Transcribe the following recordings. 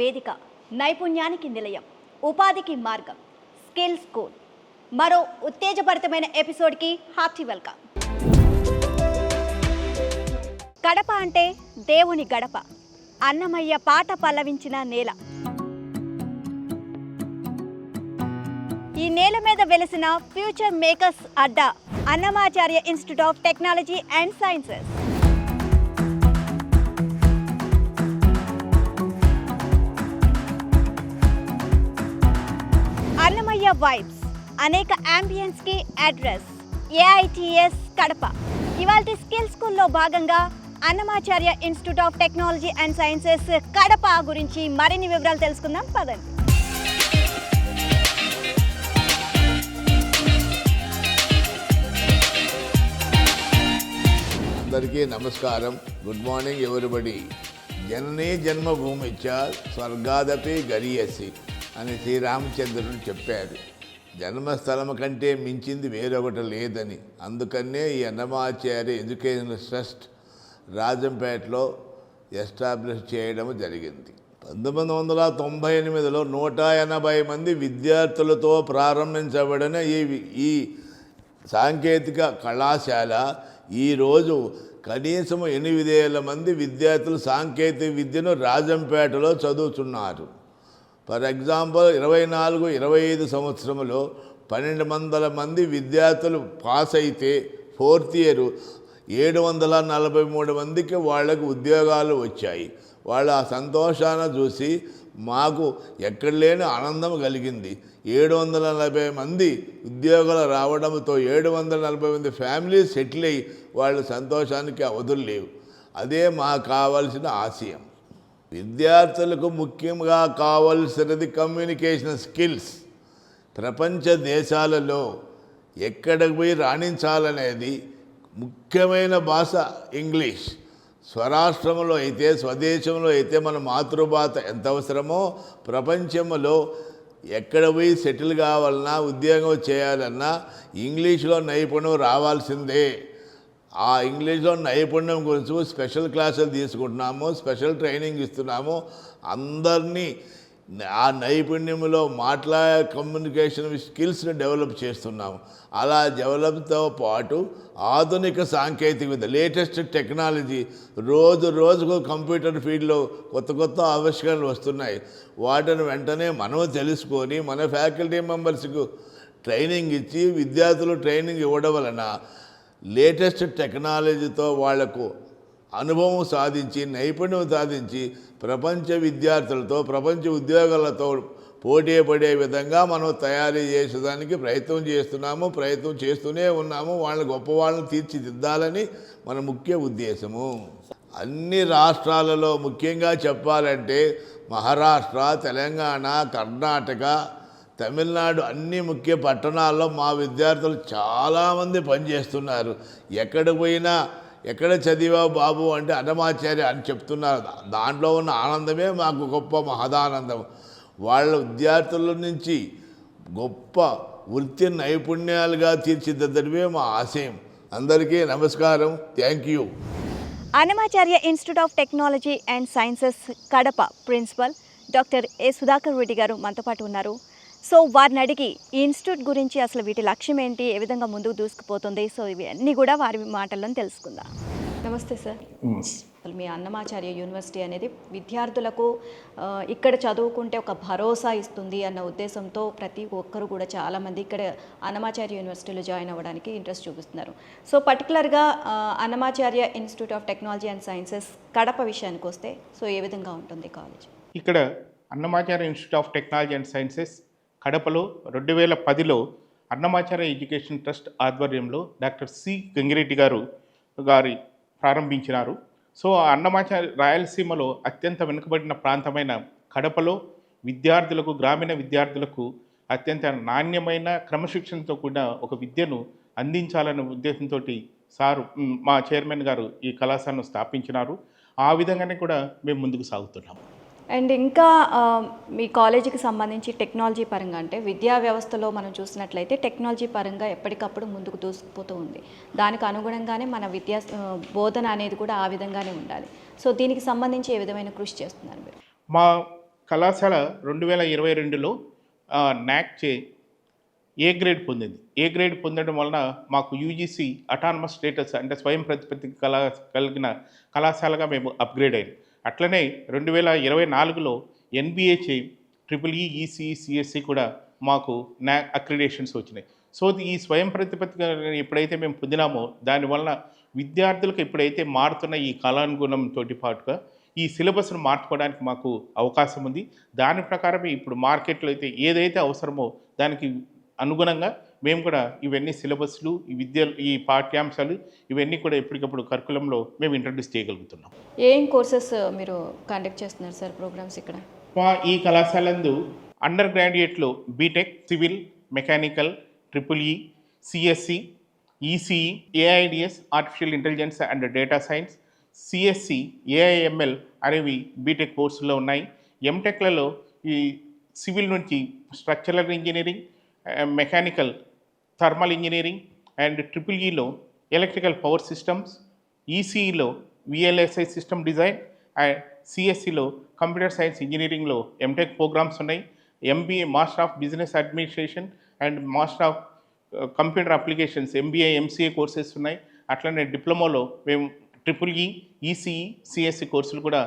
వేదిక, నైపుణ్యానికి నిలయం, ఉపాధికి మార్గం, స్కిల్ స్కూల్. మరో ఉత్తేజభరితమైన ఎపిసోడ్కి హార్టీ వెల్కమ్. కడప అంటే దేవుని గడప, అన్నమయ్య పాట పల్లవించిన నేల. ఈ నేల మీద వెలిసిన future makers Adda Annamacharya institute of technology and sciences. Annamayya vibes, అనేక అంబియన్స్ కి అడ్రస్, ఏఐటిఎస్ కడప. ఇవాల్టి స్కిల్ స్కూల్లో భాగంగా Annamacharya institute of technology and sciences Kadapa గురించి మరిన్ని వివరాలు తెలుసుకుందాం పదండి. అందరికీ నమస్కారం. Good morning everybody. జననీ జన్మభూమిచ్చ స్వర్గాదపి గరీయసి అని శ్రీరామచంద్రుడు చెప్పారు. జన్మస్థలం కంటే మించింది వేరొకటి లేదని. అందుకనే ఈ అన్నమాచార్య ఎడ్యుకేషనల్ ట్రస్ట్ రాజంపేటలో ఎస్టాబ్లిష్ చేయడం జరిగింది. 1998లో 180 మంది విద్యార్థులతో ప్రారంభించబడిన ఈ సాంకేతిక కళాశాల ఈరోజు కనీసం 8,000 మంది విద్యార్థులు సాంకేతిక విద్యను రాజంపేటలో చదువుతున్నారు. ఫర్ ఎగ్జాంపుల్ 24-25 సంవత్సరంలో 1,200 మంది విద్యార్థులు పాస్ అయితే ఫోర్త్ ఇయర్ 743 మందికి వాళ్ళకు ఉద్యోగాలు వచ్చాయి. వాళ్ళ ఆ సంతోషాన్ని చూసి మాకు ఎక్కడ లేని ఆనందం కలిగింది. 740 మంది ఉద్యోగాలు రావడంతో 740 మంది ఫ్యామిలీస్ సెటిల్ అయ్యి వాళ్ళ సంతోషానికి అవధులు లేవు. అదే మాకు కావాల్సిన ఆశయం. విద్యార్థులకు ముఖ్యంగా కావలసినది కమ్యూనికేషన్ స్కిల్స్. ప్రపంచ దేశాలలో ఎక్కడికి పోయి రాణించాలనేది ముఖ్యమైన భాష ఇంగ్లీష్. స్వరాష్ట్రంలో అయితే, స్వదేశంలో అయితే మన మాతృభాష ఎంత అవసరమో, ప్రపంచంలో ఎక్కడ పోయి సెటిల్ కావాలన్నా, ఉద్యోగం చేయాలన్నా ఇంగ్లీష్లో నైపుణ్యం రావాల్సిందే. ఆ ఇంగ్లీష్లో నైపుణ్యం గురించి స్పెషల్ క్లాసులు తీసుకుంటున్నాము, స్పెషల్ ట్రైనింగ్ ఇస్తున్నాము. అందరినీ ఆ నైపుణ్యంలో కమ్యూనికేషన్ స్కిల్స్ని డెవలప్ చేస్తున్నాము. అలా డెవలప్తో పాటు ఆధునిక సాంకేతిక విద్య, లేటెస్ట్ టెక్నాలజీ, రోజుకు కంప్యూటర్ ఫీల్డ్లో కొత్త ఆవిష్కరణలు వస్తున్నాయి. వాటిని వెంటనే మనం తెలుసుకొని మన ఫ్యాకల్టీ మెంబర్స్కు ట్రైనింగ్ ఇచ్చి, విద్యార్థులు ట్రైనింగ్ ఇవ్వడం వలన లేటెస్ట్ టెక్నాలజీతో వాళ్లకు అనుభవం సాధించి, నైపుణ్యం సాధించి ప్రపంచ విద్యార్థులతో, ప్రపంచ ఉద్యోగాలతో పోటీ పడే విధంగా మనం తయారు చేసేదానికి ప్రయత్నం చేస్తూనే ఉన్నాము. వాళ్ళని గొప్పవాళ్ళని తీర్చిదిద్దాలని మన ముఖ్య ఉద్దేశము. అన్ని రాష్ట్రాలలో ముఖ్యంగా చెప్పాలంటే మహారాష్ట్ర, తెలంగాణ, కర్ణాటక, తమిళనాడు అన్ని ముఖ్య పట్టణాల్లో మా విద్యార్థులు చాలామంది పనిచేస్తున్నారు. ఎక్కడికి పోయినా ఎక్కడ చదివావు బాబు అంటే అన్నమాచార్య అని చెప్తున్నారు. దాంట్లో ఉన్న ఆనందమే మాకు గొప్ప మహదానందం. వాళ్ళ విద్యార్థుల నుంచి గొప్ప వృత్తి నైపుణ్యాలుగా తీర్చిదిద్దడమే మా ఆశయం. అందరికీ నమస్కారం. Thank you. Annamacharya institute of technology and sciences Kadapa principal doctor A Sudhakar Reddy garu మనతో పాటు ఉన్నారు. సో వారిని అడిగి ఈ ఇన్స్టిట్యూట్ గురించి, అసలు వీటి లక్ష్యం ఏంటి, ఏ విధంగా ముందుకు దూసుకుపోతుంది, సో ఇవన్నీ కూడా వారి మాటల్లో తెలుసుకుందాం. నమస్తే సార్. అసలు మీ అన్నమాచార్య యూనివర్సిటీ అనేది విద్యార్థులకు ఇక్కడ చదువుకుంటే ఒక భరోసా ఇస్తుంది అన్న ఉద్దేశంతో ప్రతి ఒక్కరు కూడా చాలామంది ఇక్కడ అన్నమాచార్య యూనివర్సిటీలో జాయిన్ అవ్వడానికి ఇంట్రెస్ట్ చూపిస్తున్నారు. సో పర్టికులర్గా Annamacharya institute of technology and sciences Kadapa విషయానికి వస్తే సో ఏ విధంగా ఉంటుంది కాలేజ్? ఇక్కడ Annamacharya institute of technology and sciences కడపలో 2010లో అన్నమాచార్య ఎడ్యుకేషన్ ట్రస్ట్ ఆధ్వర్యంలో డాక్టర్ సి గంగిరెడ్డి గారు ప్రారంభించినారు. సో ఆ అన్నమాచార్య రాయలసీమలో అత్యంత వెనుకబడిన ప్రాంతమైన కడపలో విద్యార్థులకు, గ్రామీణ విద్యార్థులకు అత్యంత నాణ్యమైన క్రమశిక్షణతో కూడిన ఒక విద్యను అందించాలనే ఉద్దేశంతో సారు, మా చైర్మన్ గారు ఈ కళాశాలను స్థాపించినారు. ఆ విధంగానే కూడా మేము ముందుకు సాగుతున్నాము. అండ్ ఇంకా మీ కాలేజీకి సంబంధించి టెక్నాలజీ పరంగా, అంటే విద్యా వ్యవస్థలో మనం చూసినట్లయితే టెక్నాలజీ పరంగా ఎప్పటికప్పుడు ముందుకు దూసుకుపోతూ ఉంది. దానికి అనుగుణంగానే మన బోధన అనేది కూడా ఆ విధంగానే ఉండాలి. సో దీనికి సంబంధించి ఏ విధమైన కృషి చేస్తున్నారు మీరు? మా కళాశాల 2022లో నాక్ చే ఏ గ్రేడ్ పొందింది. ఏ గ్రేడ్ పొందడం వలన మాకు యూజీసీ అటానమస్ స్టేటస్ అంటే స్వయం ప్రతిపత్తి కలిగిన కళాశాలగా మేము అప్గ్రేడ్ అయ్యాం. అట్లనే 2024లో ఎన్బిఏ చే ట్రిపుల్ ఈసీఈ సిఎస్సి కూడా మాకు నాక్ అక్రిడేషన్స్ వచ్చినాయి. సో ఈ స్వయం ప్రతిపత్తి ఎప్పుడైతే మేము పొందినామో దానివల్ల విద్యార్థులకు ఎప్పుడైతే మారుతున్న ఈ కాలానుగుణంతో పాటుగా ఈ సిలబస్ను మార్చుకోవడానికి మాకు అవకాశం ఉంది. దాని ప్రకారమే ఇప్పుడు మార్కెట్లో అయితే ఏదైతే అవసరమో దానికి అనుగుణంగా మేము కూడా ఇవన్నీ సిలబస్లు ఈ పాఠ్యాంశాలు ఇవన్నీ కూడా ఎప్పటికప్పుడు కరికులంలో మేము ఇంట్రడ్యూస్ చేయగలుగుతున్నాం. ఏం కోర్సెస్ మీరు కండక్ట్ చేస్తున్నారు సార్ ప్రోగ్రామ్స్ ఇక్కడ? మా ఈ కళాశాలందు అండర్ గ్రాడ్యుయేట్లో B Tech, civil, mechanical, triple E, CSE, ECE, AIDS artificial intelligence and data science, CSE, AIML అనేవి బీటెక్ కోర్సుల్లో ఉన్నాయి. ఎంటెక్లలో ఈ సివిల్ నుంచి structural engineering, mechanical, thermal engineering and triple ఈలో ఎలక్ట్రికల్ పవర్ సిస్టమ్స్, ఈసీఈలో విఎల్ఎస్ఐ సిస్టమ్ డిజైన్ అండ్ సిఎస్సిలో computer science ఇంజనీరింగ్లో ఎంటెక్ ప్రోగ్రామ్స్ ఉన్నాయి. MBA master of business administration and master of computer applications MBA MCA courses ఉన్నాయి. అట్లనే డిప్లొమాలో మేము triple E, ECE, CSC కోర్సులు కూడా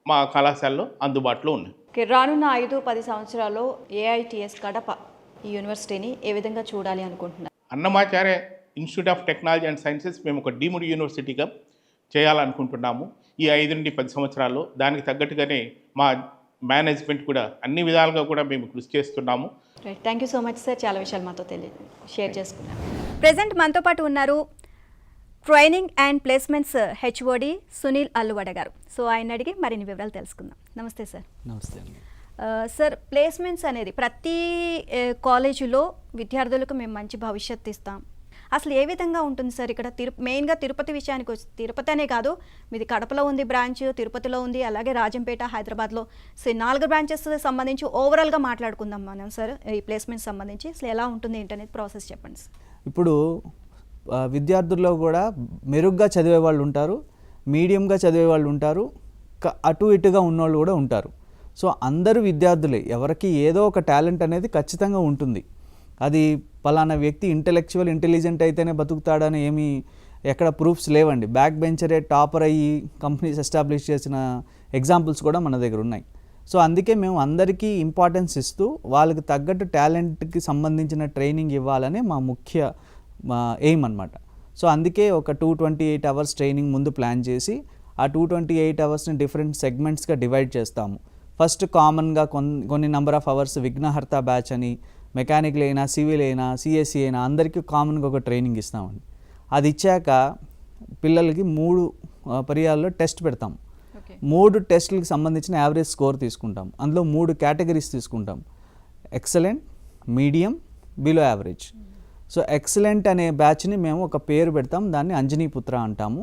మా కళాశాలలో అందుబాటులో ఉన్నాయి. రానున్న 5-10 సంవత్సరాల్లో ఏఐటిఎస్ కడప ఈ యూనివర్సిటీని ఏ విధంగా చూడాలి అనుకుంటున్నారు? Annamacharya institute of technology and sciences మేము ఒక డీమ్డ్ యూనివర్సిటీగా చేయాలనుకుంటున్నాము. ఈ 5 నుండి 10 సంవత్సరాల్లో దానికి తగ్గట్టుగానే మా మేనేజ్మెంట్ కూడా అన్ని విధాలుగా కూడా మేము కృషి చేస్తున్నాము. Right, thank you so much sir, చాలా విషయాలు మాతో షేర్ చేసుకున్నారు. ప్రజెంట్ మనతో పాటు ఉన్నారు training and placements HOD Sunil Alluvada గారు. సో ఆయన అడిగి మరిన్ని వివరాలు తెలుసుకుందాం. నమస్తే సార్. నమస్తే అండి. సార్, ప్లేస్మెంట్స్ అనేది ప్రతి కాలేజీలో విద్యార్థులకు మేము మంచి భవిష్యత్తు ఇస్తాం, అసలు ఏ విధంగా ఉంటుంది సార్? ఇక్కడ మెయిన్గా తిరుపతి విషయానికి వచ్చి, తిరుపతి అనే కాదు, మీది కడపలో ఉంది బ్రాంచ్, తిరుపతిలో ఉంది, అలాగే రాజంపేట, హైదరాబాద్లో. సో 4 బ్రాంచెస్ సంబంధించి ఓవరాల్గా మాట్లాడుకుందాం మనం సార్. ఈ ప్లేస్మెంట్స్ సంబంధించి అసలు ఎలా ఉంటుంది ఏంటనేది ప్రాసెస్ చెప్పండి సార్. ఇప్పుడు విద్యార్థుల్లో కూడా మెరుగ్గా చదివే వాళ్ళు ఉంటారు, మీడియంగా చదివే వాళ్ళు ఉంటారు, అటు ఇటుగా ఉన్నవాళ్ళు కూడా ఉంటారు. సో అందరూ విద్యార్థులే, ఎవరికి ఏదో ఒక టాలెంట్ అనేది ఖచ్చితంగా ఉంటుంది. అది పలానా వ్యక్తి ఇంటెలిజెంట్ అయితేనే బతుకుతాడని ఏమీ ఎక్కడ ప్రూఫ్స్ లేవండి. బ్యాక్ బెంచరే టాపర్ అయ్యి కంపెనీస్ ఎస్టాబ్లిష్ చేసిన ఎగ్జాంపుల్స్ కూడా మన దగ్గర ఉన్నాయి. సో అందుకే మేము అందరికీ ఇంపార్టెన్స్ ఇస్తూ వాళ్ళకి తగ్గట్టు టాలెంట్కి సంబంధించిన ట్రైనింగ్ ఇవ్వాలనే మా ముఖ్య ఎయిమ్ అనమాట. సో అందుకే ఒక 228 అవర్స్ ట్రైనింగ్ ముందు ప్లాన్ చేసి ఆ 228 అవర్స్ని డిఫరెంట్ సెగ్మెంట్స్గా డివైడ్ చేస్తాము. ఫస్ట్ కామన్గా కొన్ని నెంబర్ ఆఫ్ అవర్స్ విఘ్నహర్త బ్యాచ్ అని, మెకానికల్ అయినా, సివిల్ అయినా, సిఎస్సి అయినా అందరికీ కామన్గా ఒక ట్రైనింగ్ ఇస్తామండి. అది ఇచ్చాక పిల్లలకి 3 పర్యాల్లో టెస్ట్ పెడతాం. 3 టెస్టులకు సంబంధించిన యావరేజ్ స్కోర్ తీసుకుంటాం. అందులో 3 కేటగిరీస్ తీసుకుంటాం: excellent, medium, below average. So excellent అనే బ్యాచ్ని మేము ఒక పేరు పెడతాం, దాన్ని అంజనీపుత్ర అంటాము.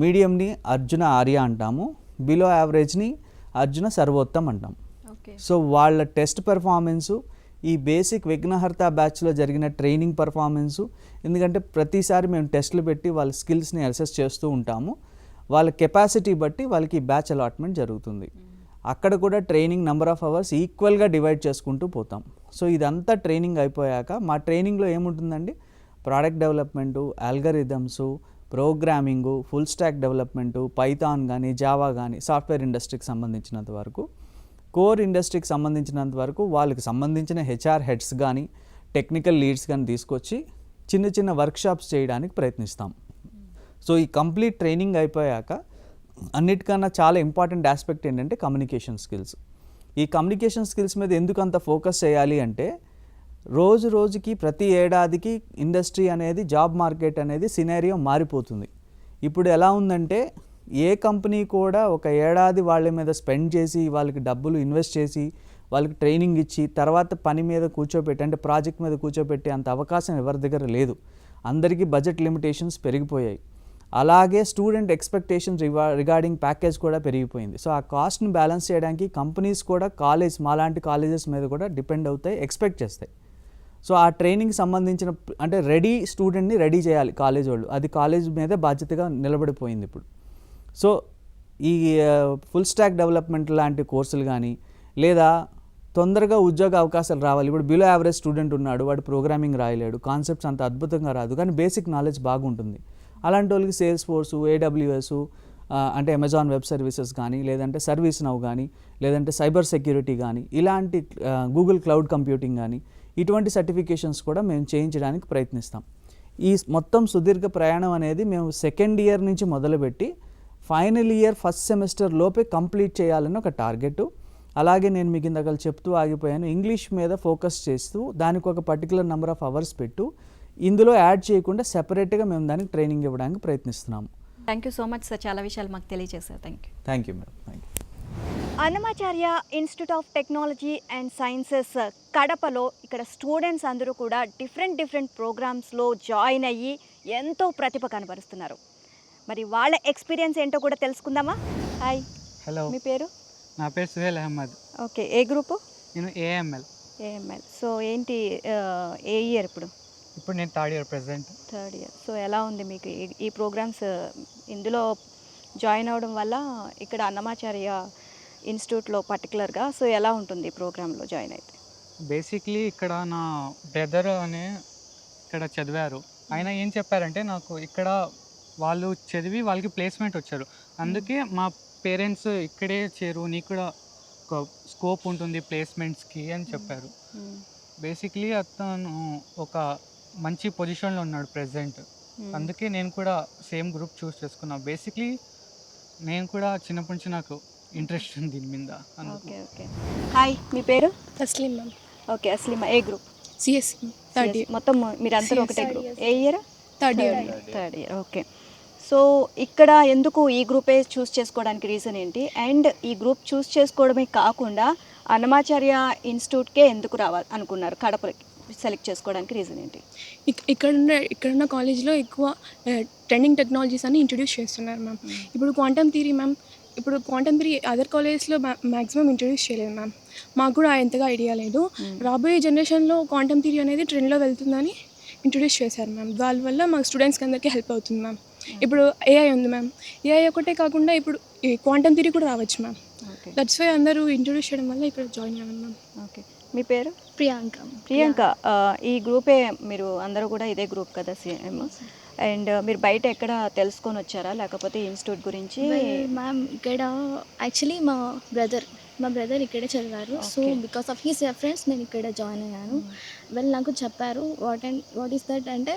మీడియంని అర్జున ఆర్య అంటాము. బిలో యావరేజ్ని అర్జున సర్వోత్తమ్ అంటాం. సో వాళ్ళ టెస్ట్ పెర్ఫార్మెన్సు, ఈ బేసిక్ విఘ్నహర్త బ్యాచ్లో జరిగిన ట్రైనింగ్ పర్ఫార్మెన్సు, ఎందుకంటే ప్రతిసారి మేము టెస్టులు పెట్టి వాళ్ళ స్కిల్స్ని అసెస్ చేస్తూ ఉంటాము. వాళ్ళ కెపాసిటీ బట్టి వాళ్ళకి బ్యాచ్ అలాట్మెంట్ జరుగుతుంది. అక్కడ కూడా ట్రైనింగ్ నెంబర్ ఆఫ్ అవర్స్ ఈక్వల్గా డివైడ్ చేసుకుంటూ పోతాం. సో ఇదంతా ట్రైనింగ్ అయిపోయాక మా ట్రైనింగ్లో ఏముంటుందండి, product development, algorithms, programming, full stack development, Python కానీ, జావా కానీ, సాఫ్ట్వేర్ ఇండస్ట్రీకి సంబంధించినంత వరకు, కోర్ ఇండస్ట్రీకి సంబంధించినంత వరకు వాళ్ళకి సంబంధించిన హెచ్ఆర్ హెడ్స్ కానీ, టెక్నికల్ లీడ్స్ కానీ తీసుకొచ్చి చిన్న చిన్న వర్క్షాప్స్ చేయడానికి ప్రయత్నిస్తాం. సో ఈ కంప్లీట్ ట్రైనింగ్ అయిపోయాక అన్నిటికన్నా చాలా ఇంపార్టెంట్ ఆస్పెక్ట్ ఏంటంటే కమ్యూనికేషన్ స్కిల్స్. ఈ కమ్యూనికేషన్ స్కిల్స్ మీద ఎందుకు అంత ఫోకస్ చేయాలి అంటే, రోజు రోజుకి ప్రతి ఏడాదికి ఇండస్ట్రీ అనేది, జాబ్ మార్కెట్ అనేది సినారియో మారిపోతుంది. ఇప్పుడు ఎలా ఉందంటే, ఏ కంపెనీ కూడా ఒక ఏడాది వాళ్ళ మీద స్పెండ్ చేసి, వాళ్ళకి డబ్బులు ఇన్వెస్ట్ చేసి, వాళ్ళకి ట్రైనింగ్ ఇచ్చి, తర్వాత పని మీద కూర్చోబెట్టి, అంటే ప్రాజెక్ట్ మీద కూర్చోబెట్టి అంత అవకాశం ఎవరి దగ్గర లేదు. అందరికీ బడ్జెట్ లిమిటేషన్స్ పెరిగిపోయాయి. అలాగే స్టూడెంట్ ఎక్స్పెక్టేషన్స్ రిగార్డింగ్ ప్యాకేజ్ కూడా పెరిగిపోయింది. సో ఆ కాస్ట్ని బ్యాలెన్స్ చేయడానికి కంపెనీస్ కూడా మాలాంటి కాలేజెస్ మీద కూడా డిపెండ్ అవుతాయి, ఎక్స్పెక్ట్ చేస్తాయి. సో ఆ ట్రైనింగ్ సంబంధించిన, అంటే రెడీ స్టూడెంట్ని రెడీ చేయాలి కాలేజ్ వాళ్ళు, అది కాలేజ్ మీదే బాధ్యతగా నిలబడిపోయింది ఇప్పుడు. సో ఈ ఫుల్ స్టాక్ డెవలప్మెంట్ లాంటి కోర్సులు కానీ, లేదా తొందరగా ఉద్యోగ అవకాశాలు రావాలి. ఇప్పుడు బిలో యావరేజ్ స్టూడెంట్ ఉన్నాడు, వాడు ప్రోగ్రామింగ్ రాయలేడు, కాన్సెప్ట్స్ అంత అద్భుతంగా రాదు, కానీ బేసిక్ నాలెడ్జ్ బాగుంటుంది. అలాంటి వాళ్ళకి సేల్స్ ఫోర్స్, AWS అంటే అమెజాన్ వెబ్ సర్వీసెస్ కానీ, లేదంటే సర్వీస్ నౌ కానీ, లేదంటే సైబర్ సెక్యూరిటీ కానీ, ఇలాంటి గూగుల్ క్లౌడ్ కంప్యూటింగ్ కానీ, ఇటువంటి సర్టిఫికేషన్స్ కూడా మేము చేయించడానికి ప్రయత్నిస్తాం. ఈ మొత్తం సుదీర్ఘ ప్రయాణం అనేది మేము సెకండ్ ఇయర్ నుంచి మొదలుపెట్టి ఫైనల్ ఇయర్ ఫస్ట్ సెమిస్టర్ లోపే కంప్లీట్ చేయాలని ఒక టార్గెట్. అలాగే నేను మీకు ఇందాక చెప్తూ ఆగిపోయాను, ఇంగ్లీష్ మీద ఫోకస్ చేస్తూ దానికి ఒక పర్టికులర్ నెంబర్ ఆఫ్ అవర్స్ పెట్టు, ఇందులో యాడ్ చేయకుండా సెపరేట్గా మేము దానికి ట్రైనింగ్ ఇవ్వడానికి ప్రయత్నిస్తున్నాము. Thank you so much sir, చాలా విషయాలు మాకు తెలియజేశారు. Thank you madam. Thank you. Annamacharya institute of technology and sciences కడపలో ఇక్కడ స్టూడెంట్స్ అందరూ కూడా డిఫరెంట్ ప్రోగ్రామ్స్లో జాయిన్ అయ్యి ఎంతో ప్రతిభ కనబరుస్తున్నారు. మరి వాళ్ళ ఎక్స్పీరియన్స్ ఏంటో కూడా తెలుసుకుందామా? హాయ్. హలో, మీ పేరు? నా పేరు సుహేల్ అహ్మద్. ఓకే, ఏ గ్రూపు? నేను ఏఎంఎల్. సో ఏంటి, ఏ ఇయర్ ఇప్పుడు? ఇప్పుడు నేను third year present. Third year. So ఎలా ఉంది మీకు ఈ ప్రోగ్రామ్స్ ఇందులో జాయిన్ అవ్వడం వల్ల ఇక్కడ అన్నమాచార్య ఇన్స్టిట్యూట్లో పర్టికులర్గా? సో ఎలా ఉంటుంది ప్రోగ్రాంలో జాయిన్ అయితే? బేసిక్లీ ఇక్కడ నా బ్రదర్ అనే ఇక్కడ చదివారు. ఆయన ఏం చెప్పారంటే, నాకు ఇక్కడ వాళ్ళు చదివి వాళ్ళకి ప్లేస్మెంట్ వచ్చారు, అందుకే మా పేరెంట్స్ ఇక్కడే చేరు, నీకు కూడా ఒక స్కోప్ ఉంటుంది ప్లేస్మెంట్స్కి అని చెప్పారు. బేసిక్లీ అతను ఒక మంచి పొజిషన్లో ఉన్నాడు ప్రెసెంట్, అందుకే నేను కూడా సేమ్ గ్రూప్ చూస్ చేసుకున్నా. బేసిక్లీ నేను కూడా చిన్నప్పటి నుంచి నాకు ఇంట్రెస్ట్ ఉంది దీని మీద. Okay okay. హాయ్, మీ పేరు? తస్లీం మ్యామ్. ఓకే, అస్లీమా. ఏ గ్రూప్? CSE third year. మొత్తం మీరందరూ ఒకటే గ్రూప్? ఏ year? Third year. Third year. Okay. So ఇక్కడ ఎందుకు ఈ గ్రూపే చూస్ చేసుకోవడానికి రీజన్ ఏంటి? అండ్ ఈ గ్రూప్ చూస్ చేసుకోవడమే కాకుండా అన్నమాచార్య ఇన్స్టిట్యూట్కే ఎందుకు రావాలి అనుకున్నారు, కడపకి సెలెక్ట్ చేసుకోవడానికి రీజన్ ఏంటి? ఇక్కడున్న కాలేజ్లో ఎక్కువ ట్రెండింగ్ టెక్నాలజీస్ అని ఇంట్రడ్యూస్ చేస్తున్నారు మ్యామ్. ఇప్పుడు క్వాంటమ్ థియరీ మ్యామ్, ఇప్పుడు క్వాంటమ్ థియరీ అదర్ కాలేజెస్లో మ్యాక్సిమం ఇంట్రడ్యూస్ చేయలేదు మ్యామ్. మాకు కూడా ఎంతగా ఐడియా లేదు. రాబోయే జనరేషన్లో క్వాంటమ్ థియరీ అనేది ట్రెండ్లో వెళ్తుందని ఇంట్రడ్యూస్ చేశారు మ్యామ్. దాని వల్ల మా స్టూడెంట్స్కి అందరికీ హెల్ప్ అవుతుంది మ్యామ్. ఇప్పుడు ఏఐ ఉంది మ్యామ్, ఏఐ ఒకటే కాకుండా ఇప్పుడు ఈ క్వాంటమ్ థియరీ కూడా రావచ్చు మ్యామ్. దట్స్ వై అందరూ ఇంట్రడ్యూస్ చేయడం వల్ల ఇక్కడ జాయిన్ అయ్యాను మ్యామ్. ఓకే, మీ పేరు? ప్రియాంక. ఈ గ్రూపే మీరు అందరూ కూడా ఇదే గ్రూప్ కదా, సేమ్? అండ్ మీరు బయట ఎక్కడ తెలుసుకొని వచ్చారా, లేకపోతే ఇన్స్టిట్యూట్ గురించి? మ్యామ్ ఇక్కడ యాక్చువల్లీ మా బ్రదర్ ఇక్కడే చదివారు. So because of his reference నేను ఇక్కడ జాయిన్ అయ్యాను. నాకు చెప్పారు వాట్ ఈస్ దట్ అంటే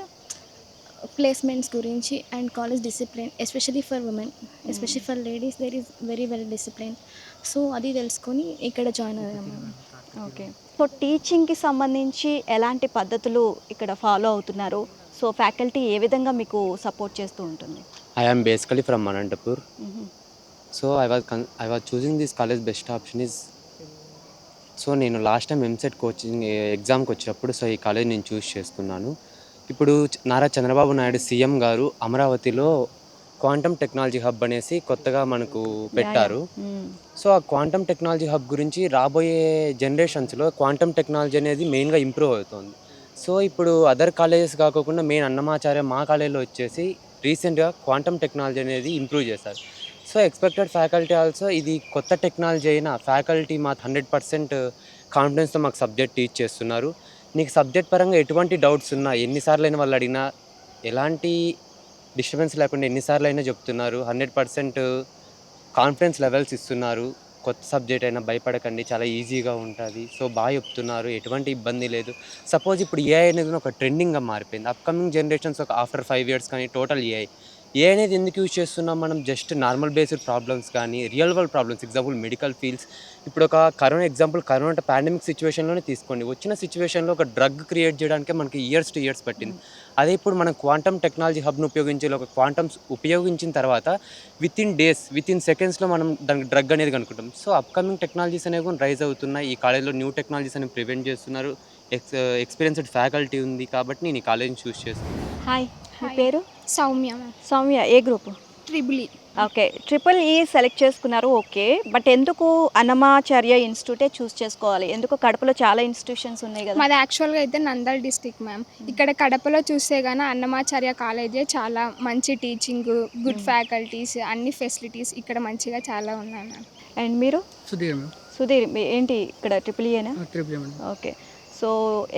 ప్లేస్మెంట్స్ గురించి and college discipline, especially for women, especially for ladies there is very discipline. So అది తెలుసుకొని ఇక్కడ జాయిన్ అయ్యాము మ్యామ్. ఓకే. సో టీచింగ్కి సంబంధించి ఎలాంటి పద్ధతులు ఇక్కడ ఫాలో అవుతున్నారు? సో ఫ్యాకల్టీ ఏ విధంగా మీకు సపోర్ట్ చేస్తూ ఉంటుంది? I am basically from Anantapur. So I was choosing this college best option is, so నేను లాస్ట్ టైం ఎంసెట్ కోచింగ్ ఎగ్జామ్కి వచ్చినప్పుడు సో ఈ కాలేజ్ నేను చూస్ చేసుకున్నాను. ఇప్పుడు నారా చంద్రబాబు నాయుడు సీఎం గారు అమరావతిలో క్వాంటమ్ టెక్నాలజీ హబ్ అనేసి కొత్తగా మనకు పెట్టారు. సో ఆ క్వాంటమ్ టెక్నాలజీ హబ్ గురించి రాబోయే జనరేషన్స్లో క్వాంటమ్ టెక్నాలజీ అనేది మెయిన్గా ఇంప్రూవ్ అవుతుంది. సో ఇప్పుడు అదర్ కాలేజెస్ కాకుండా మెయిన్ అన్నమాచార్య మా కాలేజీలో వచ్చేసి రీసెంట్గా క్వాంటమ్ టెక్నాలజీ అనేది ఇంప్రూవ్ చేశారు. సో ఎక్స్పెక్టెడ్ ఫ్యాకల్టీ ఆల్సో ఇది కొత్త టెక్నాలజీ అయినా ఫ్యాకల్టీ మా 100% కాన్ఫిడెన్స్తో మాకు సబ్జెక్ట్ టీచ్ చేస్తున్నారు. నీకు సబ్జెక్ట్ పరంగా ఎటువంటి డౌట్స్ ఉన్నా ఎన్నిసార్లు అయినా వాళ్ళు అడిగినా ఎలాంటి డిస్టర్బెన్స్ లేకుండా ఎన్నిసార్లు అయినా చెప్తున్నారు. 100% కాన్ఫిడెన్స్ లెవెల్స్ ఇస్తున్నారు. కొత్త సబ్జెక్ట్ అయినా భయపడకండి, చాలా ఈజీగా ఉంటుంది. సో బాగా చెప్తున్నారు, ఎటువంటి ఇబ్బంది లేదు. సపోజ్ ఇప్పుడు ఏఐ అనేది ఒక ట్రెండింగ్గా మారిపోయింది. అప్కమింగ్ జనరేషన్స్ ఒక ఆఫ్టర్ 5 years కానీ టోటల్ ఏ అనేది ఎందుకు యూజ్ చేస్తున్నాం మనం? జస్ట్ నార్మల్ బేస్డ్ ప్రాబ్లమ్స్ కానీ real world problems, example medical fields. ఇప్పుడు ఒక కరోనా పాండమిక్ సిచ్యువేషన్లోనే తీసుకోండి. వచ్చిన సిచ్యువేషన్లో ఒక డ్రగ్ క్రియేట్ చేయడానికే మనకి ఇయర్స్ టు ఇయర్స్ పట్టింది. అదే ఇప్పుడు మనం క్వాంటమ్ టెక్నాలజీ హబ్ను ఉపయోగించి ఒక క్వాంటమ్స్ ఉపయోగించిన తర్వాత విత్ ఇన్ సెకండ్స్లో మనం దానికి డ్రగ్ అనేది కనుక్కుంటాం. సో అప్కమింగ్ టెక్నాలజీస్ అనేవి కూడా రైజ్ అవుతున్నాయి. ఈ కాలేజ్లో న్యూ టెక్నాలజీస్ అనేవి ప్రివెంట్ చేస్తున్నారు. ఎక్స్పీరియన్స్డ్ ఫ్యాకల్టీ ఉంది కాబట్టి నేను ఈ కాలేజ్ని చూస్ చేస్తాను. హాయ్, మీ పేరు? సౌమ్య. సౌమ్య, ఏ group? Triple E. Okay, triple E select చేసుకున్నారు. ఓకే, బట్ ఎందుకు అన్నమాచార్య ఇన్స్టిట్యూటే చూస్ చేసుకోవాలి? ఎందుకు కడపలో చాలా ఇన్స్టిట్యూషన్స్ ఉన్నాయి కదా? మాది యాక్చువల్గా అయితే నందల్ డిస్టిక్ మ్యామ్. ఇక్కడ కడపలో చూస్తే కానీ అన్నమాచార్య కాలేజే చాలా మంచి టీచింగ్, గుడ్ ఫ్యాకల్టీస్, అన్ని ఫెసిలిటీస్ ఇక్కడ మంచిగా చాలా ఉన్నాయి మ్యామ్. అండ్ మీరు? సుధీర్ మ్యామ్. సుధీర్ ఏంటి ఇక్కడ triple triple madam okay. So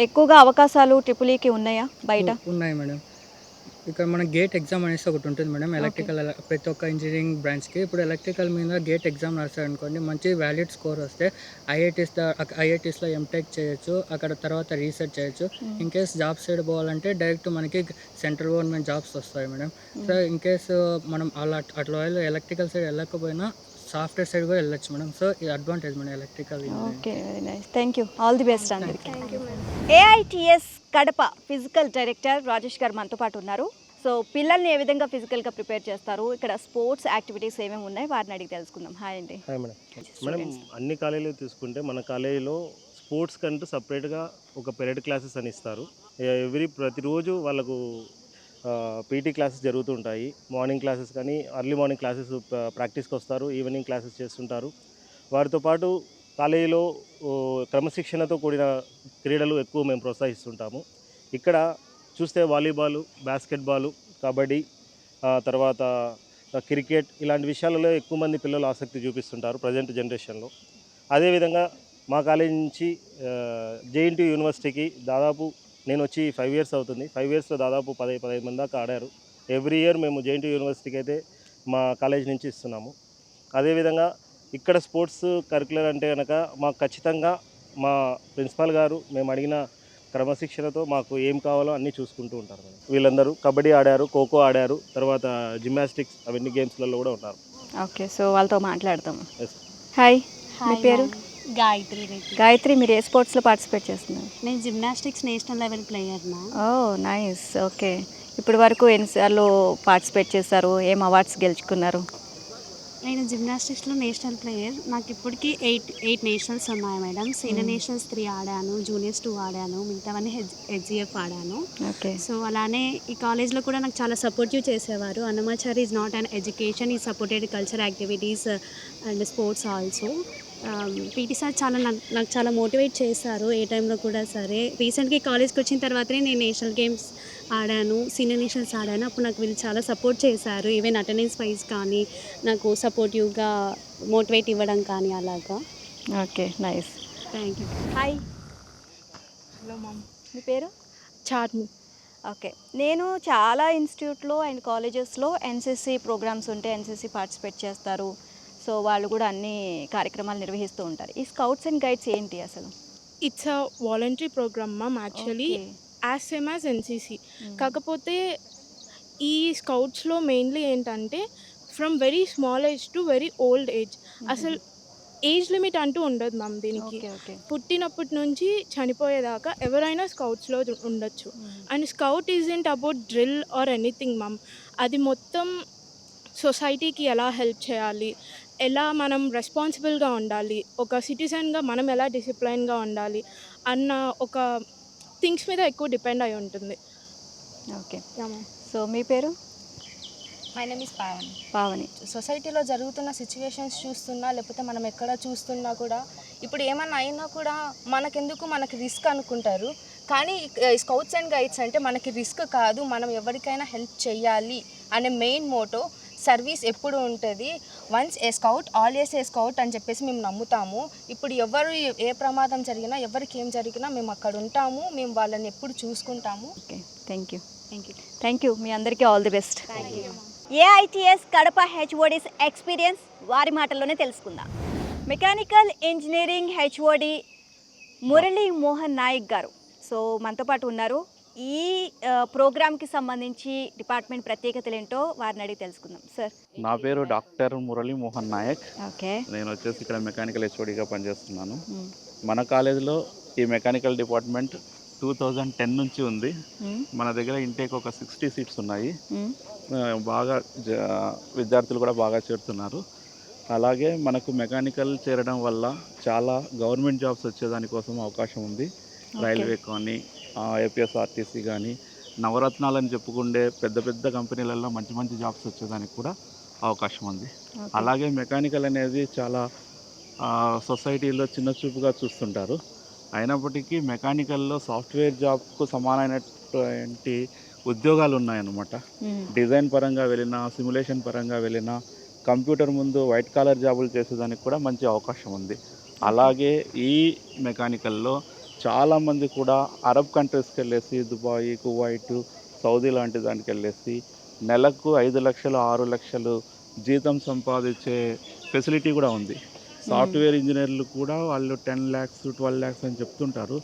ఎక్కువగా అవకాశాలు ట్రిపుల్ ఉన్నాయా బయట? ఉన్నాయి మేడం. ఇక్కడ మన గేట్ ఎగ్జామ్ అనేసి ఒకటి ఉంటుంది మేడం. ఎలక్ట్రికల్ ప్రతి ఒక్క ఇంజనీరింగ్ బ్రాంచ్కి ఇప్పుడు ఎలక్ట్రికల్ మీద గేట్ ఎగ్జామ్ రాస్తారనుకోండి, మంచి వ్యాలిడ్ స్కోర్ వస్తే ఐఐటీస్లో ఎంటెక్ చేయొచ్చు, అక్కడ తర్వాత రీసెర్చ్ చేయొచ్చు. ఇన్ కేస్ జాబ్ సైడ్ పోవాలంటే డైరెక్ట్ మనకి సెంట్రల్ గవర్నమెంట్ జాబ్స్ వస్తాయి మేడం. సో ఇన్ కేసు మనం అట్లా ఎలక్ట్రికల్ సైడ్ వెళ్ళకపోయినా సాఫ్ట్వేర్ సైడ్ కూడా వెళ్ళొచ్చు మేడం. సో ఇది advantage madam electrical. Okay, very nice. Thank you. All the best అందరికి. AITS Kadapa physical director Rajesh గారు మనతో పాటు ఉన్నారు. సో పిల్లల్ని ఏ విధంగా ఫిజికల్గా ప్రిపేర్ చేస్తారు, ఇక్కడ స్పోర్ట్స్ యాక్టివిటీస్ ఏమేమి ఉన్నాయి వారిని అడిగి తెలుసుకుందాం. హాయ్ అండి. Hi madam. మేడం అన్ని కాలేజీలు తీసుకుంటే మన కాలేజీలో స్పోర్ట్స్ కంటూ సపరేట్గా ఒక పెరేడ్ క్లాసెస్ అని ఇస్తారు. ప్రతిరోజు వాళ్ళకు పీటీ క్లాసెస్ జరుగుతూ ఉంటాయి. మార్నింగ్ క్లాసెస్ కానీ ఎర్లీ మార్నింగ్ క్లాసెస్ ప్రాక్టీస్కి వస్తారు, ఈవినింగ్ క్లాసెస్ చేస్తుంటారు. వారితో పాటు కాలేజీలో క్రమశిక్షణతో కూడిన క్రీడలు ఎక్కువ మేము ప్రోత్సహిస్తుంటాము. ఇక్కడ చూస్తే వాలీబాలు, బాస్కెట్బాలు, కబడ్డీ, తర్వాత క్రికెట్ ఇలాంటి విషయాలలో ఎక్కువ మంది పిల్లలు ఆసక్తి చూపిస్తుంటారు ప్రజెంట్ జనరేషన్లో. అదేవిధంగా మా కాలేజీ నుంచి JNTU యూనివర్సిటీకి దాదాపు నేను వచ్చి 5 years అవుతుంది. 5 yearsలో దాదాపు 15 మంది దాకా ఆడారు. ఎవ్రీ ఇయర్ మేము JNTU యూనివర్సిటీకి అయితే మా కాలేజ్ నుంచి ఇస్తున్నాము. అదేవిధంగా ఇక్కడ స్పోర్ట్స్ కరిక్యులర్ అంటే కనుక మాకు ఖచ్చితంగా మా ప్రిన్సిపాల్ గారు మేము అడిగిన క్రమశిక్షణతో మాకు ఏం కావాలో అన్నీ చూసుకుంటూ ఉంటారు. వీళ్ళందరూ కబడ్డీ ఆడారు, ఖోఖో ఆడారు, తర్వాత జిమ్నాస్టిక్స్ అవన్నీ గేమ్స్లలో కూడా ఉన్నారు. ఓకే, సో వాళ్ళతో మాట్లాడతాము. హాయ్, మీ పేరు? గాయత్రి. గాయత్రి, మీరు ఏ స్పోర్ట్స్లో పార్టిసిపేట్ చేస్తున్నారు? నేను జిమ్నాస్టిక్స్ నేషనల్ లెవెల్ ప్లేయర్నా. ఓ నైస్. ఓకే, ఇప్పటి వరకు ఎన్నిసార్లు పార్టిసిపేట్ చేశారు, ఏం అవార్డ్స్ గెలుచుకున్నారు? నేను జిమ్నాస్టిక్స్లో నేషనల్ ప్లేయర్. నాకు ఇప్పటికీ 8 నేషనల్స్ ఉన్నాయి మేడం. సీనియర్ నేషనల్స్ 3 ఆడాను, జూనియర్స్ 2 ఆడాను, మిగతావన్నీ HGF ఆడాను. ఓకే. సో అలానే ఈ కాలేజ్లో కూడా నాకు చాలా సపోర్టివ్ చేసేవారు. Annamachari is not an education, ఈ supported culture activities and sports also. PT sir నాకు చాలా మోటివేట్ చేశారు ఏ టైంలో కూడా సరే. రీసెంట్గా కాలేజ్కి వచ్చిన తర్వాతనే నేను నేషనల్ గేమ్స్ ఆడాను, సీనియర్ నేషనల్స్ ఆడాను. అప్పుడు నాకు వీళ్ళు చాలా సపోర్ట్ చేశారు. ఈవెన్ అటెండెన్స్ వైజ్ కానీ నాకు సపోర్టివ్గా మోటివేట్ ఇవ్వడం కానీ అలాగా. Okay, nice. Thank you. Hi. Hello ma'am. మీ పేరు? చార్మి. ఓకే, నేను చాలా ఇన్స్టిట్యూట్లో అండ్ కాలేజెస్లో NCC ప్రోగ్రామ్స్ ఉంటే NCC పార్టిసిపేట్ చేస్తారు. సో వాళ్ళు కూడా అన్ని కార్యక్రమాలు నిర్వహిస్తూ ఉంటారు. ఈ స్కౌట్స్ అండ్ గైడ్స్ ఏంటి అసలు? It's a voluntary programme ma'am. Actually as same as NCC. కాకపోతే ఈ స్కౌట్స్లో మెయిన్లీ ఏంటంటే from very small age to very old age. అసలు ఏజ్ లిమిట్ అంటూ ఉండదు మ్యామ్ దీనికి. పుట్టినప్పటి నుంచి చనిపోయేదాకా ఎవరైనా స్కౌట్స్లో ఉండొచ్చు. And scout isn't about drill or anything ma'am. అది మొత్తం సొసైటీకి ఎలా హెల్ప్ చేయాలి, ఎలా మనం రెస్పాన్సిబుల్గా ఉండాలి, ఒక సిటిజన్గా మనం ఎలా డిసిప్లైన్గా ఉండాలి అన్న ఒక థింగ్స్ మీద ఎక్కువ డిపెండ్ అయి ఉంటుంది. ఓకే, సో మీ పేరు? My name is Pavani. Pavani. సొసైటీలో జరుగుతున్న సిచ్యువేషన్స్ చూస్తున్నా లేకపోతే మనం ఎక్కడ చూస్తున్నా కూడా ఇప్పుడు ఏమన్నా అయినా కూడా మనకి రిస్క్ అనుకుంటారు. కానీ స్కౌట్స్ అండ్ గైడ్స్ అంటే మనకి రిస్క్ కాదు, మనం ఎవరికైనా హెల్ప్ చేయాలి అనే మెయిన్ మోటో. సర్వీస్ ఎప్పుడు ఉంటుంది. Once A scout always a scout అని చెప్పేసి మేము నమ్ముతాము. ఇప్పుడు ఎవరు ఏ ప్రమాదం జరిగినా ఎవరికి ఏం జరిగినా మేము అక్కడ ఉంటాము, మేము వాళ్ళని ఎప్పుడు చూసుకుంటాము. Okay, thank you. Thank you. మీ అందరికీ all the best. AITS Kadapa HOD's experience వారి మాటల్లోనే తెలుసుకుందాం. Mechanical engineering HOD Murali Mohan Naik గారు సో మనతో పాటు ఉన్నారు. ఈ ప్రోగ్రామ్కి సంబంధించి డిపార్ట్మెంట్ ప్రత్యేకతలు ఏంటో వారిని అడిగి తెలుసుకుందాం. సార్, నా పేరు డాక్టర్ మురళీ మోహన్ నాయక్. ఓకే. నేను వచ్చేసి ఇక్కడ మెకానికల్ HODగా పనిచేస్తున్నాను. మన కాలేజీలో ఈ మెకానికల్ డిపార్ట్మెంట్ 2010 నుంచి ఉంది. మన దగ్గర ఇంటేక్ ఒక 60 seats ఉన్నాయి. బాగా విద్యార్థులు కూడా బాగా చేరుతున్నారు. అలాగే మనకు మెకానికల్ చేరడం వల్ల చాలా గవర్నమెంట్ జాబ్స్ వచ్చేదానికోసం అవకాశం ఉంది. రైల్వే కానీ, APSRTC కానీ, నవరత్నాలని చెప్పుకుండే పెద్ద పెద్ద కంపెనీలలో మంచి మంచి జాబ్స్ వచ్చేదానికి కూడా అవకాశం ఉంది. అలాగే మెకానికల్ అనేది చాలా సొసైటీలో చిన్న చూపుగా చూస్తుంటారు. అయినప్పటికీ మెకానికల్లో సాఫ్ట్వేర్ జాబ్కు సమానమైనటువంటి ఉద్యోగాలు ఉన్నాయన్నమాట. డిజైన్ పరంగా వెళ్ళినా, సిమ్యులేషన్ పరంగా వెళ్ళినా, కంప్యూటర్ ముందు వైట్ కాలర్ జాబులు చేసేదానికి కూడా మంచి అవకాశం ఉంది. అలాగే ఈ మెకానికల్లో చాలామంది కూడా అరబ్ కంట్రీస్కి వెళ్ళేసి దుబాయ్, కువైట్, సౌదీ లాంటి దానికి వెళ్ళేసి నెలకు 5 లక్షలు 6 లక్షలు జీతం సంపాదించే ఫెసిలిటీ కూడా ఉంది. సాఫ్ట్వేర్ ఇంజనీర్లు కూడా వాళ్ళు 10 lakhs 12 lakhs అని చెప్తుంటారు.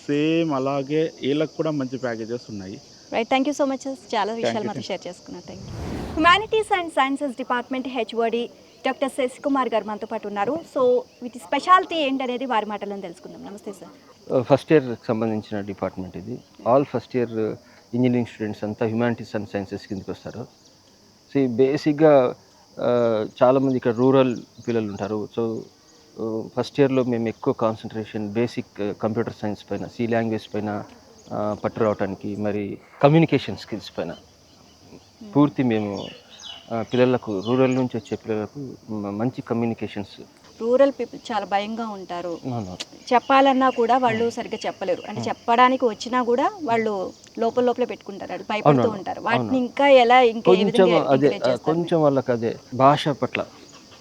సేమ్ అలాగే వీళ్ళకి కూడా మంచి ప్యాకేజెస్ ఉన్నాయి. Right, thank you so much. చాలా విషయాలు మాతో షేర్ చేసుకున్నారు. Thank you. Humanities and sciences department HOD doctor Sasikumar garu మనతో పాటు ఉన్నారు. సో వీటి స్పెషాలిటీ ఏంటనేది వారి మాటల్లో తెలుసుకుందాం. నమస్తే సార్. ఫస్ట్ ఇయర్కి సంబంధించిన డిపార్ట్మెంట్ ఇది. All first year engineering students అంతా హ్యుమానిటీస్ అండ్ సైన్సెస్ కిందకి వస్తారు. సో బేసిక్గా చాలామంది ఇక్కడ రూరల్ పిల్లలు ఉంటారు. సో ఫస్ట్ ఇయర్లో మేము ఎక్కువ కాన్సన్ట్రేషన్ బేసిక్ కంప్యూటర్ సైన్స్ పైన, సి లాంగ్వేజ్ పైన పట్టు రావడానికి, మరి కమ్యూనికేషన్ స్కిల్స్ పైన పూర్తి మేము పిల్లలకు, రూరల్ నుంచి వచ్చే పిల్లలకు మంచి కమ్యూనికేషన్స్. రూరల్ పీపుల్ చాలా భయంగా ఉంటారు, చెప్పాలన్నా కూడా వాళ్ళు సరిగ్గా చెప్పలేరు. అంటే చెప్పడానికి వచ్చినా కూడా వాళ్ళు లోపలే పెట్టుకుంటారు, వాళ్ళు భయపడుతూ ఉంటారు. వాటిని ఇంకా ఎలా కొంచెం వాళ్ళకి అదే భాష పట్ల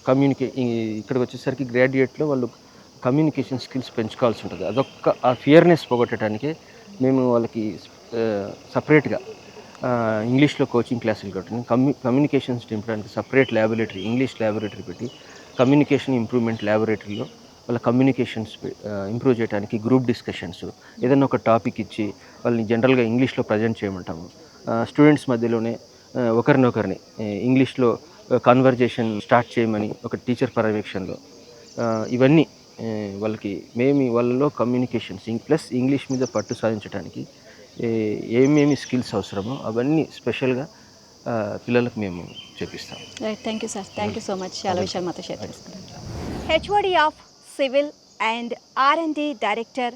ఇక్కడికి వచ్చేసరికి గ్రాడ్యుయేట్లో వాళ్ళు కమ్యూనికేషన్ స్కిల్స్ పెంచుకోవాల్సి ఉంటుంది. అదొక్క ఆ ఫియర్నెస్ పోగొట్టడానికి మేము వాళ్ళకి సపరేట్గా ఇంగ్లీష్లో కోచింగ్ క్లాసులు కట్టండి, కమ్యూనికేషన్స్ నింపడానికి సపరేట్ ల్యాబొరేటరీ, ఇంగ్లీష్ ల్యాబొరేటరీ పెట్టి కమ్యూనికేషన్ ఇంప్రూవ్మెంట్ ల్యాబొరేటరీలో వాళ్ళ కమ్యూనికేషన్స్ ఇంప్రూవ్ చేయడానికి గ్రూప్ డిస్కషన్స్, ఏదైనా ఒక టాపిక్ ఇచ్చి వాళ్ళని జనరల్గా ఇంగ్లీష్లో ప్రజెంట్ చేయమంటాము. స్టూడెంట్స్ మధ్యలోనే ఒకరినొకరిని ఇంగ్లీష్లో కన్వర్జేషన్ స్టార్ట్ చేయమని ఒక టీచర్ పర్యవేక్షణలో ఇవన్నీ వాళ్ళకి మేము వాళ్ళలో కమ్యూనికేషన్స్ ప్లస్ ఇంగ్లీష్ మీద పట్టు సాధించడానికి ఏమేమి స్కిల్స్ అవసరమో అవన్నీ స్పెషల్గా పిల్లలకు మేము చూపిస్తాం. Right, thank you sir. Thank you so much. చాలా విషయాలు మాతో షేర్ చేసుకున్నాం. HOD of civil and R&D director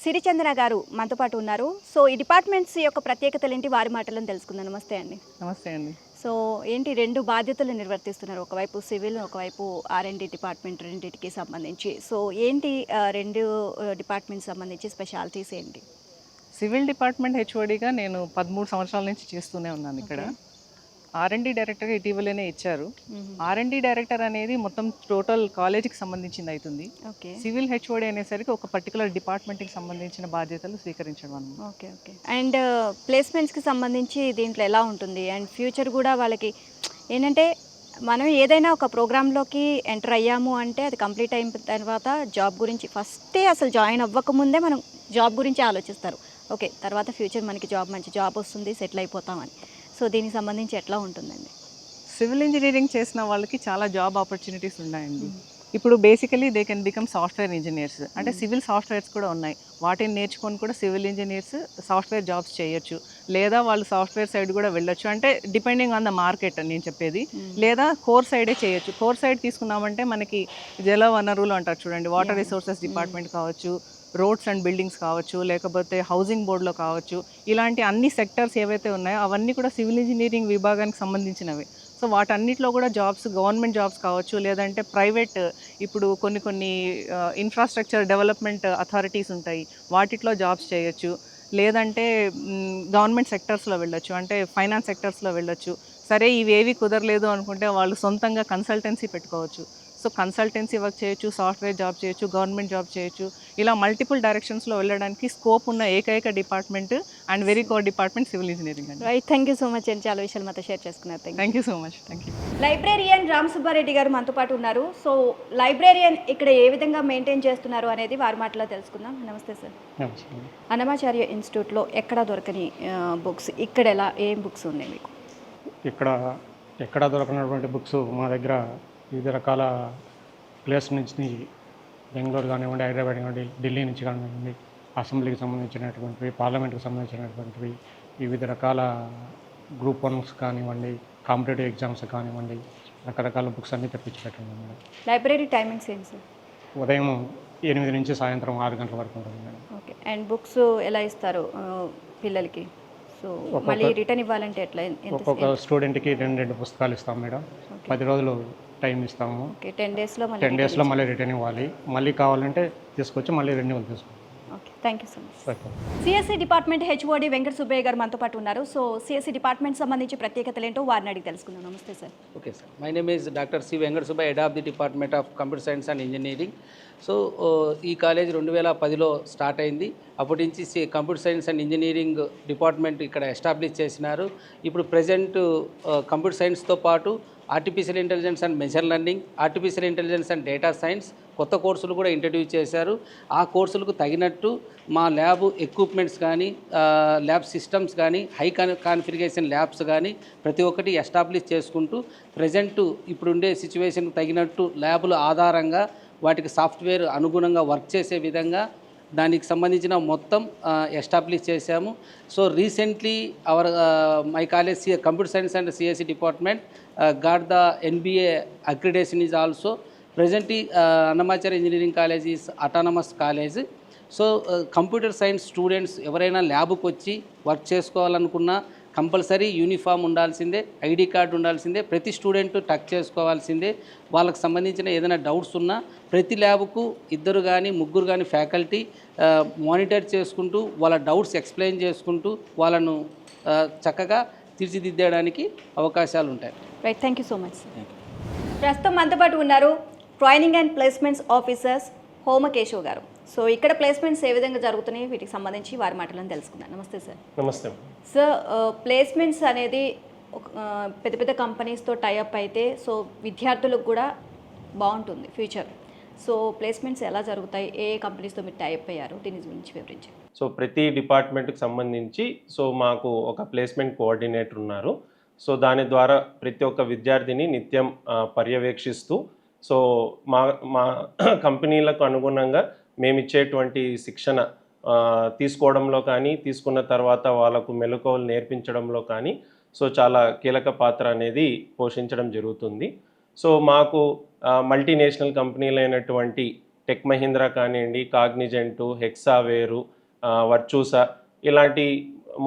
Sirichandra గారు మనతో పాటు ఉన్నారు. సో ఈ డిపార్ట్మెంట్స్ యొక్క ప్రత్యేకతలు ఏంటి వారి మాటలను తెలుసుకుందాం. నమస్తే అండి. నమస్తే అండి. సో ఏంటి, 2 బాధ్యతలు నిర్వర్తిస్తున్నారు, ఒకవైపు సివిల్, ఒకవైపు R&D డిపార్ట్మెంట్, రెండింటికి సంబంధించి. సో ఏంటి 2 డిపార్ట్మెంట్స్ సంబంధించి స్పెషాలిటీస్ ఏంటి? సివిల్ డిపార్ట్మెంట్ హెచ్ఓడిగా నేను 13 సంవత్సరాల నుంచి చేస్తూనే ఉన్నాను ఇక్కడ. R&D డైరెక్టర్గా ఇటీవలనే ఇచ్చారు. R&D డైరెక్టర్ అనేది మొత్తం టోటల్ కాలేజీకి సంబంధించింది అవుతుంది. సివిల్ హెచ్ఓడి అనేసరికి ఒక పర్టికులర్ డిపార్ట్మెంట్కి సంబంధించిన బాధ్యతలు స్వీకరించడం అన్నమాట. Okay okay. అండ్ ప్లేస్మెంట్స్కి సంబంధించి దీంట్లో ఎలా ఉంటుంది? అండ్ ఫ్యూచర్ కూడా వాళ్ళకి ఏంటంటే, మనం ఏదైనా ఒక ప్రోగ్రాంలోకి ఎంటర్ అయ్యాము అంటే అది కంప్లీట్ అయిన తర్వాత జాబ్ గురించి ఫస్టే అసలు జాయిన్ అవ్వకముందే మనం జాబ్ గురించి ఆలోచిస్తారు. ఓకే, తర్వాత ఫ్యూచర్ మనకి మంచి జాబ్ వస్తుంది, సెటిల్ అయిపోతామని. సో దీనికి సంబంధించి ఎట్లా ఉంటుందండి? సివిల్ ఇంజనీరింగ్ చేసిన వాళ్ళకి చాలా జాబ్ ఆపర్చునిటీస్ ఉన్నాయండి. ఇప్పుడు basically they can become software engineers. అంటే సివిల్ సాఫ్ట్వేర్స్ కూడా ఉన్నాయి. వాటిని నేర్చుకొని కూడా సివిల్ ఇంజనీర్స్ సాఫ్ట్వేర్ జాబ్స్ చేయొచ్చు, లేదా వాళ్ళు సాఫ్ట్వేర్ సైడ్ కూడా వెళ్ళొచ్చు. అంటే డిపెండింగ్ ఆన్ ద మార్కెట్ నేను చెప్పేది. లేదా కోర్ సైడే చేయొచ్చు. కోర్ సైడ్ తీసుకున్నామంటే మనకి జల వనరులు అంటారు చూడండి, వాటర్ రిసోర్సెస్ డిపార్ట్మెంట్ కావచ్చు, రోడ్స్ అండ్ బిల్డింగ్స్ కావచ్చు, లేకపోతే హౌసింగ్ బోర్డులో కావచ్చు, ఇలాంటి అన్ని సెక్టర్స్ ఏవైతే ఉన్నాయో అవన్నీ కూడా సివిల్ ఇంజనీరింగ్ విభాగానికి సంబంధించినవి. సో వాటన్నిటిలో కూడా జాబ్స్, గవర్నమెంట్ జాబ్స్ కావచ్చు, లేదంటే ప్రైవేట్, ఇప్పుడు కొన్ని ఇన్ఫ్రాస్ట్రక్చర్ డెవలప్మెంట్ అథారిటీస్ ఉంటాయి, వాటిలో జాబ్స్ చేయొచ్చు. లేదంటే గవర్నమెంట్ సెక్టర్స్లో వెళ్ళొచ్చు, అంటే ఫైనాన్స్ సెక్టర్స్లో వెళ్ళొచ్చు. సరే ఇవేవి కుదరలేదు అనుకుంటే వాళ్ళు సొంతంగా కన్సల్టెన్సీ పెట్టుకోవచ్చు. సో కన్సల్టెన్సీ వర్క్ చేయొచ్చు, సాఫ్ట్వేర్ జాబ్ చేయొచ్చు, గవర్నమెంట్ జాబ్ చేయొచ్చు. ఇలా మల్టిపుల్ డైరెక్షన్స్లో వెళ్ళడానికి స్కోప్ ఉన్న ఏకైక department and very core department civil engineering అండి. Right, thank you so much అండి. చాలా విషయాలు మాతో షేర్ చేసుకున్నారు. Thank you so much. Thank you. Librarian Ram Subbareddy గారు మనతో పాటు ఉన్నారు. సో లైబ్రేరియన్ ఇక్కడ ఏ విధంగా మెయింటైన్ చేస్తున్నారు అనేది వారి మాటలో తెలుసుకుందాం. నమస్తే సార్. నమస్తే. అన్నమాచార్య ఇన్స్టిట్యూట్లో ఎక్కడ దొరకని బుక్స్ ఇక్కడ ఏం బుక్స్ ఉన్నాయి మీకు? ఎక్కడ దొరకనటువంటి బుక్స్ మా దగ్గర వివిధ రకాల ప్లేస్ నుంచి, బెంగళూరు కానివ్వండి, హైదరాబాద్ కానివ్వండి, ఢిల్లీ నుంచి కానివ్వండి, అసెంబ్లీకి సంబంధించినటువంటివి, పార్లమెంట్కి సంబంధించినటువంటివి, వివిధ రకాల గ్రూప్ 1s కానివ్వండి, కాంపిటేటివ్ ఎగ్జామ్స్ కానివ్వండి, రకరకాల బుక్స్ అన్నీ తెప్పించి పెట్టండి మేడం. లైబ్రరీ టైమింగ్స్ ఏంటి సార్? ఉదయం 8 నుంచి సాయంత్రం 6 గంటల వరకు ఉంటుంది మేడం. ఓకే. అండ్ బుక్స్ ఎలా ఇస్తారు పిల్లలకి? సో మళ్ళీ రిటర్న్ ఇవ్వాలంటే ఎట్లా? ఒక్కొక్క స్టూడెంట్కి 2 పుస్తకాలు ఇస్తాం మేడం. 10 రోజులు టైం ఇస్తాము. 10 డేస్లో మళ్ళీ రిటర్న్ ఇవ్వాలి. మళ్ళీ కావాలంటే తీసుకొచ్చి మళ్ళీ రెన్యువల్ తీసుకుంటాం. Okay, thank you so much. CSC department HOD Venkata Subbaiah garu మనతో పాటు ఉన్నారు. సో సిఎస్సి డిపార్ట్మెంట్ సంబంధించి ప్రత్యేకతలు ఏంటో వారిని అడిగి తెలుసుకుందాం. నమస్తే sir. Okay sir, my name is doctor C Venkata Subbaiah, head of the department of computer science and engineering. So ఈ కాలేజ్ 2010లో స్టార్ట్ అయింది. అప్పటి నుంచి computer science and engineering department ఇక్కడ ఎస్టాబ్లిష్ చేసినారు. ఇప్పుడు ప్రజెంట్ కంప్యూటర్ సైన్స్తో పాటు artificial intelligence and machine learning, artificial intelligence and data science కొత్త కోర్సులు కూడా ఇంట్రడ్యూస్ చేశారు. ఆ కోర్సులకు తగినట్టు మా ల్యాబ్ ఎక్విప్మెంట్స్ కానీ, ల్యాబ్ సిస్టమ్స్ కానీ, హై కాన్ఫిగరేషన్ ల్యాబ్స్ కానీ ప్రతి ఒక్కటి ఎస్టాబ్లిష్ చేసుకుంటూ ప్రజెంట్ ఇప్పుడుండే సిచ్యువేషన్కి తగినట్టు ల్యాబుల ఆధారంగా వాటికి సాఫ్ట్వేర్ అనుగుణంగా వర్క్ చేసే విధంగా దానికి సంబంధించిన మొత్తం ఎస్టాబ్లిష్ చేశాము. So recently our my college computer science and CSC department got the NBA accreditation is also presently Annamacharya Engineering College is autonomous college. So computer science students ఎవరైనా ల్యాబ్కి వచ్చి వర్క్ చేసుకోవాలనుకున్నా కంపల్సరీ యూనిఫామ్ ఉండాల్సిందే, ID card ఉండాల్సిందే, ప్రతి student touch చేసుకోవాల్సిందే. వాళ్ళకి సంబంధించిన ఏదైనా డౌట్స్ ఉన్నా ప్రతి ల్యాబ్కు 2 కానీ 3 కానీ ఫ్యాకల్టీ మానిటర్ చేసుకుంటూ వాళ్ళ డౌట్స్ ఎక్స్ప్లెయిన్ చేసుకుంటూ వాళ్ళను చక్కగా తీర్చిదిద్దడానికి అవకాశాలు ఉంటాయి. Right, thank you so much. ప్రస్తుతం మనతో పాటు ఉన్నారు ట్రైనింగ్ అండ్ ప్లేస్మెంట్స్ ఆఫీసర్స్ హోమకేశవ్ గారు. సో ఇక్కడ ప్లేస్మెంట్స్ ఏ విధంగా జరుగుతున్నాయి వీటికి సంబంధించి వారి మాటలను తెలుసుకుందాం. నమస్తే సార్. నమస్తే సార్. ప్లేస్మెంట్స్ అనేది పెద్ద పెద్ద కంపెనీస్తో టైఅప్ అయితే సో విద్యార్థులకు కూడా బాగుంటుంది ఫ్యూచర్. సో ప్లేస్మెంట్స్ ఎలా జరుగుతాయి, ఏ కంపెనీస్తో మీరు టైఅప్ అయ్యారు, దీని గురించి వివరించండి. సో ప్రతి డిపార్ట్మెంట్కి సంబంధించి సో మాకు ఒక ప్లేస్మెంట్ కోఆర్డినేటర్ ఉన్నారు. సో దాని ద్వారా ప్రతి ఒక్క విద్యార్థిని నిత్యం పర్యవేక్షిస్తూ సో మా కంపెనీలకు అనుగుణంగా మేము ఇచ్చేటువంటి శిక్షణ తీసుకోవడంలో కానీ, తీసుకున్న తర్వాత వాళ్ళకు మెలకువలు నేర్పించడంలో కానీ సో చాలా కీలక పాత్ర అనేది పోషించడం జరుగుతుంది. సో మాకు మల్టీనేషనల్ కంపెనీలు అయినటువంటి టెక్ మహీంద్రా కానివ్వండి, కాగ్నిజెంటు, హెక్సావేరు, వర్చూసా ఇలాంటి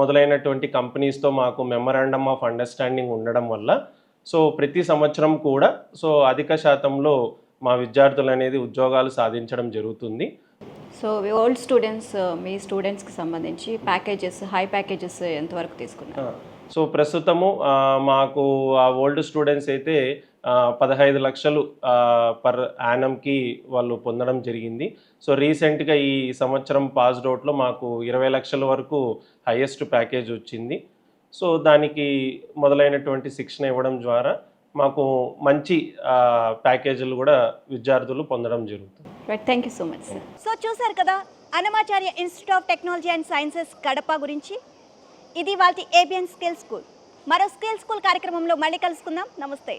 మొదలైనటువంటి కంపెనీస్తో మాకు మెమరాండమ్ ఆఫ్ అండర్స్టాండింగ్ ఉండడం వల్ల సో ప్రతి సంవత్సరం కూడా సో అధిక శాతంలో మా విద్యార్థులు అనేది ఉద్యోగాలు సాధించడం జరుగుతుంది. సో ఓల్డ్ స్టూడెంట్స్, మీ స్టూడెంట్స్కి సంబంధించి ప్యాకేజెస్, హై ప్యాకేజెస్ ఎంతవరకు తీసుకున్నారు? సో ప్రస్తుతము మాకు ఆ ఓల్డ్ స్టూడెంట్స్ అయితే 15 లక్షలు పర్ యానంకి వాళ్ళు పొందడం జరిగింది. సో రీసెంట్గా ఈ సంవత్సరం పాస్డ్ అవుట్లో మాకు 20 లక్షల వరకు హైయెస్ట్ ప్యాకేజ్ వచ్చింది. సో దానికి మొదలైనటువంటి శిక్షణ ఇవ్వడం ద్వారా మాకు మంచి ప్యాకేజీలు కూడా విద్యార్థులు పొందడం జరుగుతుంది. Right, thank you so much sir. So చూసారు కదా Annamacharya institute of technology and sciences Kadapa గురించి. ఇది వాళ్ళ ABN స్కిల్ స్కూల్. మరో స్కిల్ స్కూల్ కార్యక్రమంలో మళ్ళీ కలుసుకుందాం. నమస్తే.